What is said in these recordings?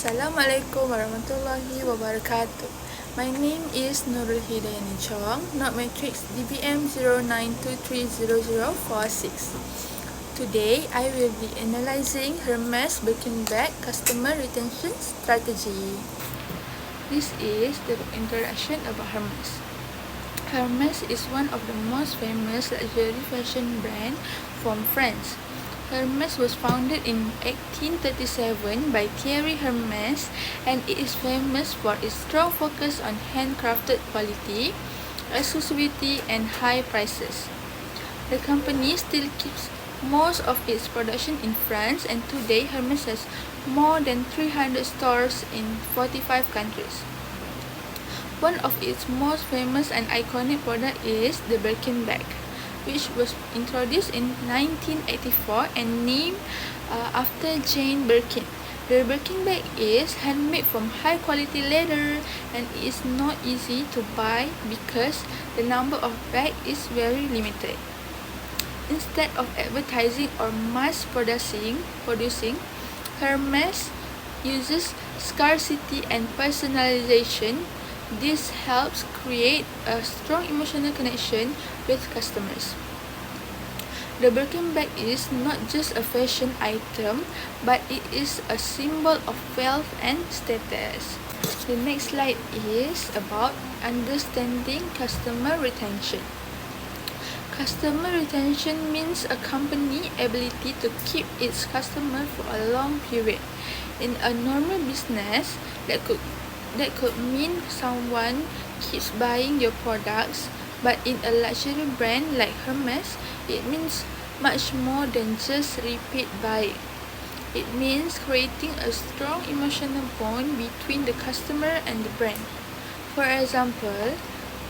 Assalamualaikum warahmatullahi wabarakatuh. My name is Nurul Hidayani Chong, not MATRIC DBM 09230046. Today, I will be analyzing Hermes Birkin bag customer retention strategy. This is the introduction about Hermes. Hermes is one of the most famous luxury fashion brands from France. Hermes was founded in 1837 by Thierry Hermes, and it is famous for its strong focus on handcrafted quality, exclusivity, and high prices. The company still keeps most of its production in France, and today Hermes has more than 300 stores in 45 countries. One of its most famous and iconic products is the Birkin bag, which was introduced in 1984 and named after Jane Birkin. The Birkin bag is handmade from high-quality leather and is not easy to buy because the number of bags is very limited. Instead of advertising or mass producing, Hermes uses scarcity and personalization. This helps create a strong emotional connection with customers. The Birkin bag is not just a fashion item, but it is a symbol of wealth and status. The next slide is about understanding customer retention. Customer retention means a company's ability to keep its customer for a long period. In a normal business, that could mean someone keeps buying your products, but in a luxury brand like Hermes, it means much more than just repeat buying. It means creating a strong emotional bond between the customer and the brand. For example,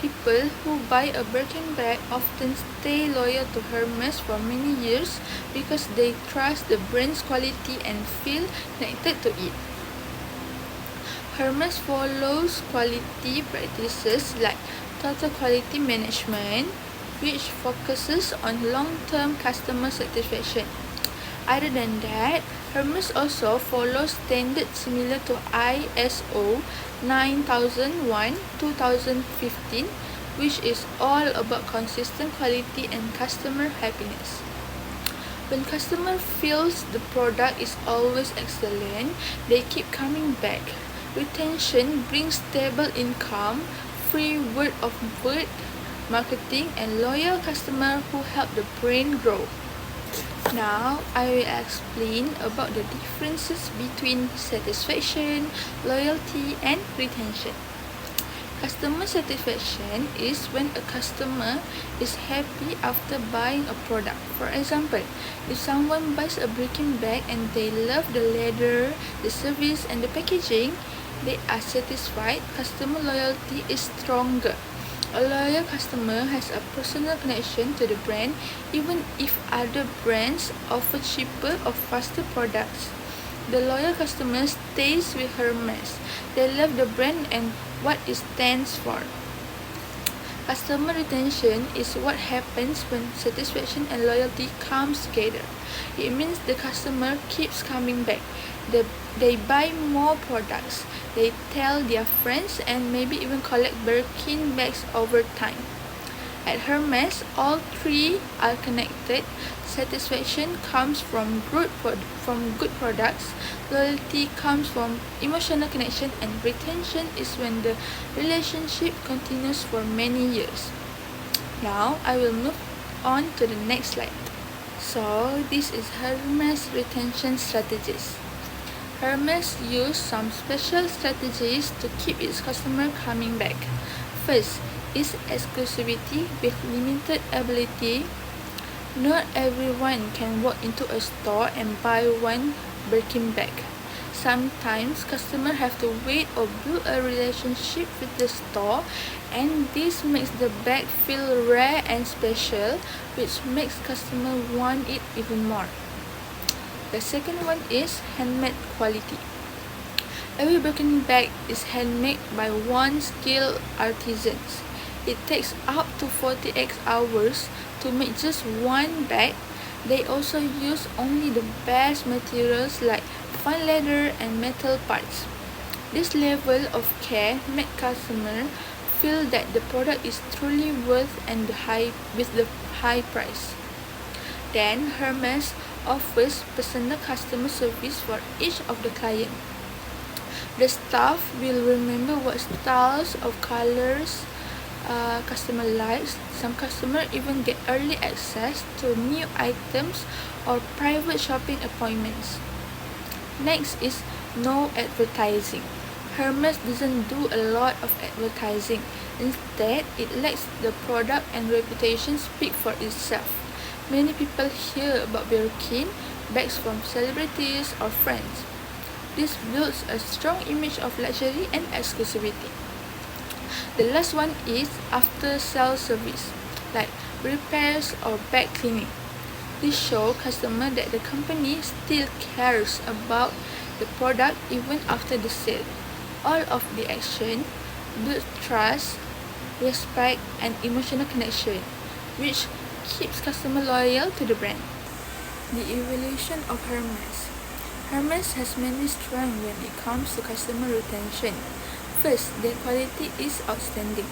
people who buy a Birkin bag often stay loyal to Hermes for many years because they trust the brand's quality and feel connected to it. Hermes follows quality practices like total quality management, which focuses on long-term customer satisfaction. Other than that, Hermes also follows standards similar to ISO 9001:2015, which is all about consistent quality and customer happiness. When customer feels the product is always excellent, they keep coming back. Retention brings stable income, free word-of-mouth marketing, and loyal customers who help the brand grow. Now, I will explain about the differences between satisfaction, loyalty, and retention. Customer satisfaction is when a customer is happy after buying a product. For example, if someone buys a Birkin bag and they love the leather, the service, and the packaging, they are satisfied. Customer loyalty is stronger. A loyal customer has a personal connection to the brand, even if other brands offer cheaper or faster products. The loyal customer stays with Hermes. They love the brand and what it stands for. Customer retention is what happens when satisfaction and loyalty comes together. It means the customer keeps coming back. They buy more products. They tell their friends and maybe even collect Birkin bags over time. At Hermes, all three are connected. Satisfaction comes from good products, loyalty comes from emotional connection, and retention is when the relationship continues for many years. Now, I will move on to the next slide. So, this is Hermes retention strategies. Hermes uses some special strategies to keep its customer coming back. First is exclusivity with limited ability. Not everyone can walk into a store and buy one Birkin bag. Sometimes customers have to wait or build a relationship with the store, and this makes the bag feel rare and special, which makes customers want it even more. The second one is handmade quality. Every Birkin bag is handmade by one skilled artisans. It takes up to 48 hours to make just one bag. They also use only the best materials like fine leather, and metal parts. This level of care makes customers feel that the product is truly worth and with the high price. Then Hermes offers personal customer service for each of the clients. The staff will remember what styles of colors customer likes. Some customers even get early access to new items or private shopping appointments. Next is no advertising. Hermes doesn't do a lot of advertising. Instead, it lets the product and reputation speak for itself. Many people hear about Birkin bags from celebrities or friends. This builds a strong image of luxury and exclusivity. The last one is after-sale service, like repairs or bag cleaning. This shows customers that the company still cares about the product even after the sale. All of the action builds trust, respect, and emotional connection, which keeps customers loyal to the brand. The evaluation of Hermes. Hermes has many strengths when it comes to customer retention. First, their quality is outstanding.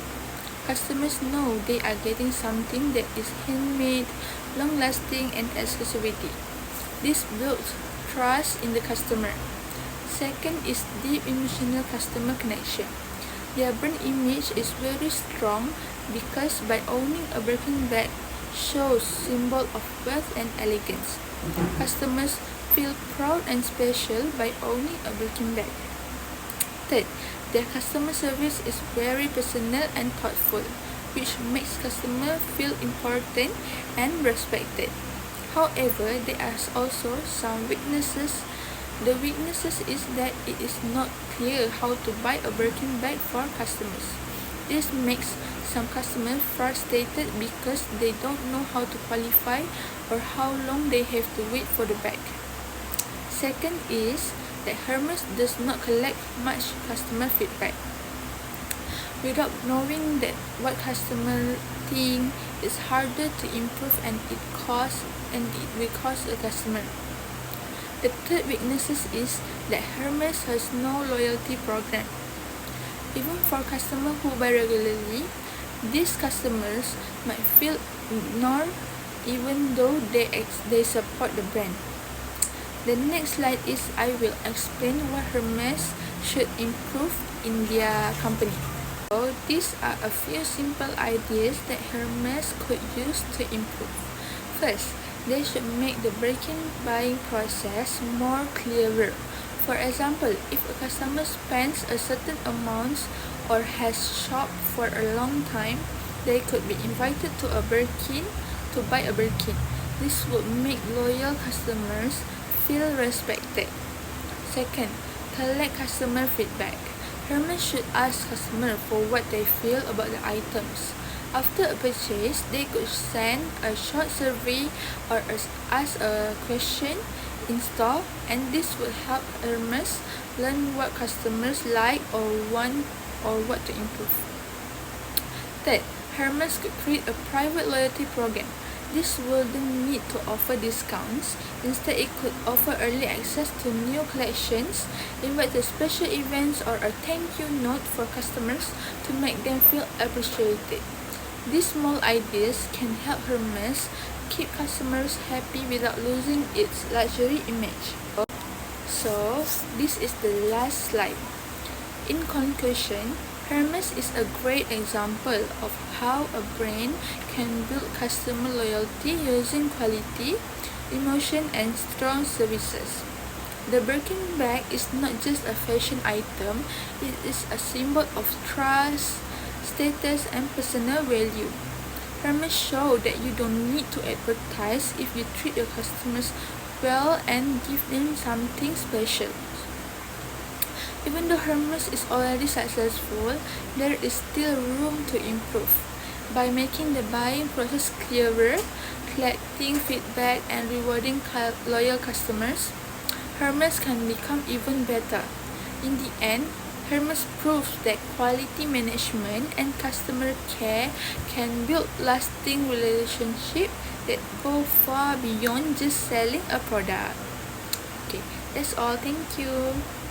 Customers know they are getting something that is handmade, long-lasting, and exclusivity. This builds trust in the customer. Second is deep emotional customer connection. Their brand image is very strong because by owning a Birkin bag shows symbol of wealth and elegance. Customers feel proud and special by owning a Birkin bag. Third, their customer service is very personal and thoughtful, which makes customers feel important and respected. However, there are also some weaknesses. The weaknesses is that it is not clear how to buy a Birkin bag for customers. This makes some customers frustrated because they don't know how to qualify or how long they have to wait for the bag. Second is that Hermes does not collect much customer feedback. Without knowing that what customers think, it's harder to improve and it will cost a customer. The third weakness is that Hermes has no loyalty program. Even for customers who buy regularly, these customers might feel ignored even though they support the brand. The next slide is I will explain what Hermes should improve in their company. So these are a few simple ideas that Hermes could use to improve. First, they should make the Birkin buying process more clearer. For example, if a customer spends a certain amount or has shopped for a long time, they could be invited to buy a Birkin. This would make loyal customers feel respected. Second, collect customer feedback. Hermes should ask customers for what they feel about the items. After a purchase, they could send a short survey or ask a question in store, and this will help Hermes learn what customers like or want or what to improve. Third, Hermes could create a private loyalty program. This wouldn't need to offer discounts. Instead, it could offer early access to new collections, invite to special events, or a thank you note for customers to make them feel appreciated. These small ideas can help Hermes keep customers happy without losing its luxury image. So, this is the last slide. In conclusion, Hermes is a great example of how a brand can build customer loyalty using quality, emotion, and strong services. The Birkin bag is not just a fashion item, it is a symbol of trust, status, and personal value. Hermes shows that you don't need to advertise if you treat your customers well and give them something special. Even though Hermes is already successful, there is still room to improve. By making the buying process clearer, collecting feedback, and rewarding loyal customers, Hermes can become even better. In the end, Hermes proves that quality management and customer care can build lasting relationships that go far beyond just selling a product. Okay, That's all. Thank you.